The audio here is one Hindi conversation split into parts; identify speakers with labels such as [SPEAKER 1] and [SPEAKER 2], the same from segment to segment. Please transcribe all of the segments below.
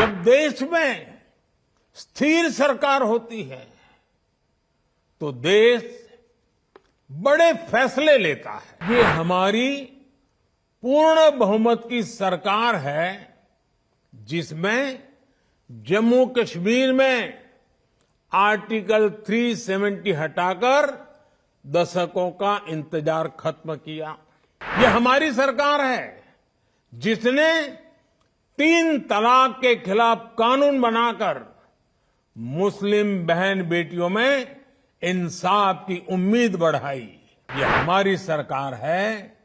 [SPEAKER 1] जब देश में स्थिर सरकार होती है तो देश बड़े फैसले लेता है। ये हमारी पूर्ण बहुमत की सरकार है जिसमें जम्मू कश्मीर में आर्टिकल 370 हटाकर दशकों का इंतजार खत्म किया। ये हमारी सरकार है जिसने 3 तलाक के खिलाफ कानून बनाकर मुस्लिम बहन बेटियों में इंसाफ की उम्मीद बढ़ाई। ये हमारी सरकार है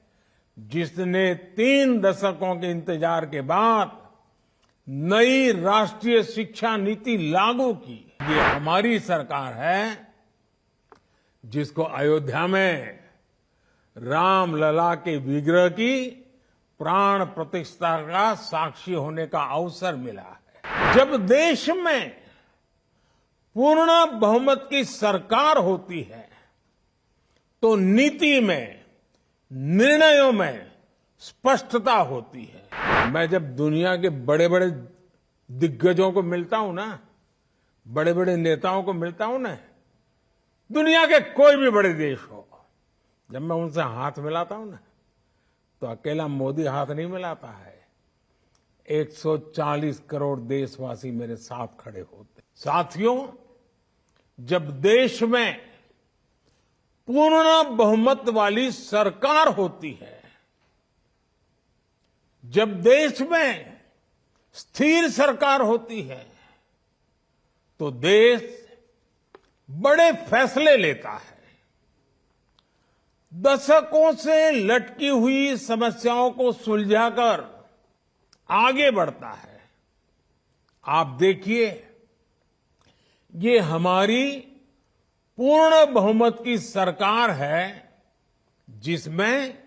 [SPEAKER 1] जिसने 3 दशकों के इंतजार के बाद नई राष्ट्रीय शिक्षा नीति लागू की। ये हमारी सरकार है जिसको अयोध्या में रामलला के विग्रह की प्राण प्रतिष्ठा का साक्षी होने का अवसर मिला है। जब देश में पूर्ण बहुमत की सरकार होती है तो नीति में, निर्णयों में स्पष्टता होती है। मैं जब दुनिया के बड़े बड़े दिग्गजों को मिलता हूं ना, बड़े बड़े नेताओं को मिलता हूं ना, दुनिया के कोई भी बड़े देश हो, जब मैं उनसे हाथ मिलाता हूं ना तो अकेला मोदी हाथ नहीं मिलाता है, 140 करोड़ देशवासी मेरे साथ खड़े होते। साथियों, जब देश में पूर्ण बहुमत वाली सरकार होती है, जब देश में स्थिर सरकार होती है तो देश बड़े फैसले लेता है। दशकों से लटकी हुई समस्याओं को सुलझाकर आगे बढ़ता है। आप देखिए, ये हमारी पूर्ण बहुमत की सरकार है जिसमें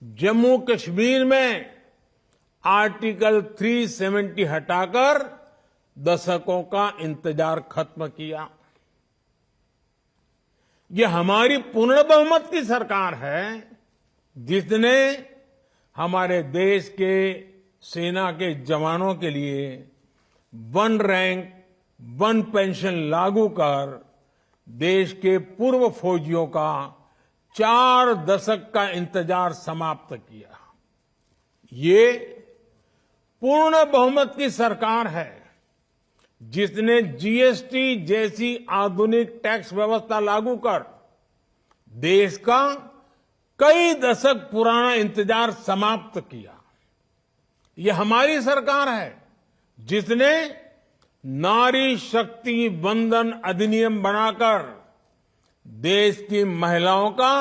[SPEAKER 1] जम्मू कश्मीर में आर्टिकल 370 हटाकर दशकों का इंतजार खत्म किया। ये हमारी पूर्ण बहुमत की सरकार है जिसने हमारे देश के सेना के जवानों के लिए 1 रैंक 1 पेंशन लागू कर देश के पूर्व फौजियों का 4 दशक का इंतजार समाप्त किया। ये पूर्ण बहुमत की सरकार है जिसने जीएसटी जैसी आधुनिक टैक्स व्यवस्था लागू कर देश का कई दशक पुराना इंतजार समाप्त किया। ये हमारी सरकार है जिसने नारी शक्ति वंदन अधिनियम बनाकर देश की महिलाओं का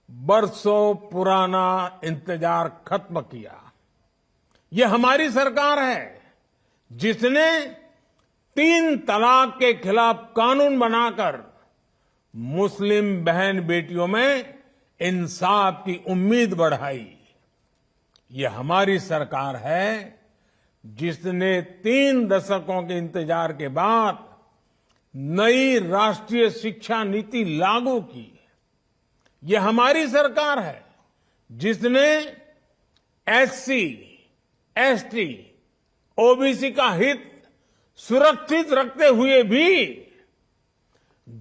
[SPEAKER 1] बरसों पुराना इंतजार खत्म किया। ये हमारी सरकार है जिसने 3 तलाक के खिलाफ कानून बनाकर मुस्लिम बहन बेटियों में इंसाफ की उम्मीद बढ़ाई। ये हमारी सरकार है जिसने 3 दशकों के इंतजार के बाद नई राष्ट्रीय शिक्षा नीति लागू की। ये हमारी सरकार है जिसने एससी, एसटी, ओबीसी का हित सुरक्षित रखते हुए भी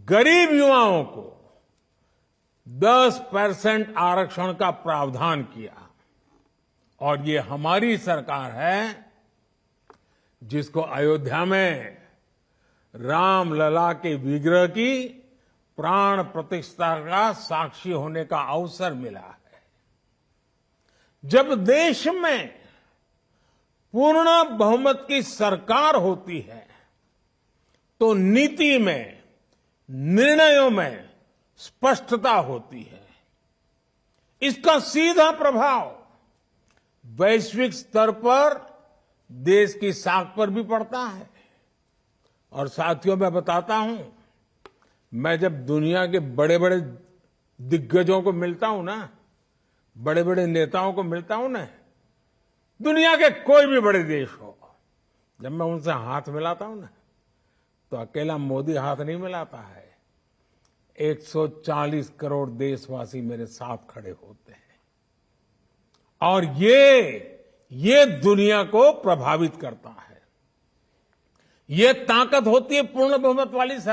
[SPEAKER 1] गरीब युवाओं को 10% आरक्षण का प्रावधान किया। और ये हमारी सरकार है जिसको अयोध्या में रामलला के विग्रह की प्राण प्रतिष्ठा का साक्षी होने का अवसर मिला है। जब देश में पूर्ण बहुमत की सरकार होती है तो नीति में, निर्णयों में स्पष्टता होती है। इसका सीधा प्रभाव वैश्विक स्तर पर देश की साख पर भी पड़ता है। और साथियों, मैं बताता हूं, मैं जब दुनिया के बड़े बड़े दिग्गजों को मिलता हूं ना, बड़े बड़े नेताओं को मिलता हूं ना, दुनिया के कोई भी बड़े देश हो, जब मैं उनसे हाथ मिलाता हूं ना तो अकेला मोदी हाथ नहीं मिलाता है, 140 करोड़ देशवासी मेरे साथ खड़े होते हैं। और ये दुनिया को प्रभावित करता है। ये ताकत होती है पूर्ण बहुमत वाली सरकार।